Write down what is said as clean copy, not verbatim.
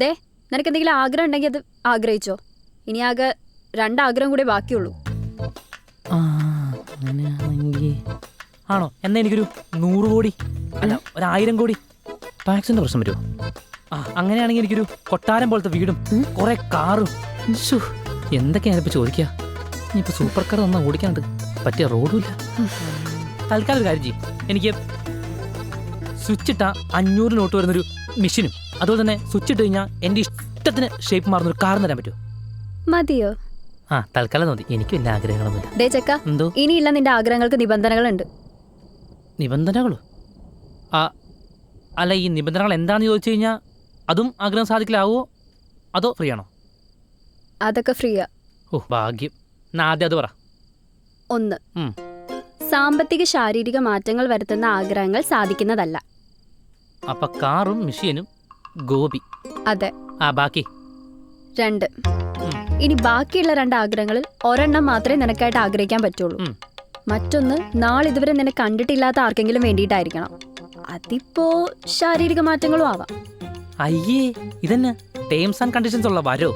ദേ, നിനക്ക് എന്തെങ്കിലും ആഗ്രഹം ഉണ്ടെങ്കിൽ അത് ആഗ്രഹിച്ചോ. ഇനി ആകെ 2 ആഗ്രഹം കൂടെ ബാക്കിയുള്ളൂ. ആണോ? എന്നാ എനിക്കൊരു 100 കോടി അല്ല 1000 കോടി. ടാക്സിന്റെ പ്രശ്നം വരുമോ? അങ്ങനെയാണെങ്കിൽ എനിക്കൊരു കൊട്ടാരം പോലത്തെ വീടും കുറെ കാറും. എന്തൊക്കെയാണ് ഇപ്പൊ ചോദിക്കുക? ഇനിയിപ്പോ സൂപ്പർ കാർ തന്നാ ഓടിക്കാണ്ട് പറ്റിയ റോഡും ഇല്ല. തൽക്കാലം ഒരു കാര്യം ചെയ്യും, എനിക്ക് സ്വിച്ച് ഇട്ട 500 നോട്ട് വരുന്നൊരു മെഷീനും അതുപോലെ തന്നെ സ്വിച്ച് ഇട്ട് കഴിഞ്ഞാൽ എന്റെ ഇഷ്ടത്തിന് ഷേപ്പ് മാറുന്ന ഒരു കാർ തരാൻ പറ്റുമോ? മതിയോ? തൽക്കാലം മതി. എനിക്ക് വലിയ ആഗ്രഹങ്ങളൊന്നുമില്ല. ദേ ചെക്ക, എന്തോ ഇനിയില്ല നിന്റെ ആഗ്രഹങ്ങൾക്ക് നിബന്ധനകളുണ്ട്. നിബന്ധനകളോ? അല്ല, ഈ നിബന്ധനകൾ എന്താണെന്ന് ചോദിച്ചു കഴിഞ്ഞാൽ അതും ആഗ്രഹം സാധിക്കലാവോ അതോ ഫ്രീ ആണോ? അതൊക്കെ ഫ്രീയാ. ഭാഗ്യം. എന്നാ ആദ്യം അത് പറ. 1. സാമ്പത്തിക ശാരീരിക മാറ്റങ്ങൾ വരുത്തുന്ന ആഗ്രഹങ്ങൾ സാധിക്കുന്നതല്ല. അപ്പൊ കാറും മെഷീനും ഗോപി. അതെ. ബാക്കി 2. ഇനി ബാക്കിയുള്ള 2 ആഗ്രഹങ്ങളിൽ ഒരെണ്ണം മാത്രമേ നിനക്കായിട്ട് ആഗ്രഹിക്കാൻ പറ്റുള്ളൂ. മറ്റൊന്ന് നാളിതുവരെ നിന്നെ കണ്ടിട്ടില്ലാത്ത ആർക്കെങ്കിലും വേണ്ടിയിട്ടായിരിക്കണം. അതിപ്പോ ശാരീരിക മാറ്റങ്ങളും ആവാം. അയ്യേ, ഇതന്നെ ടേംസ് ആൻഡ് കണ്ടീഷൻസ് ഉള്ള വരോ?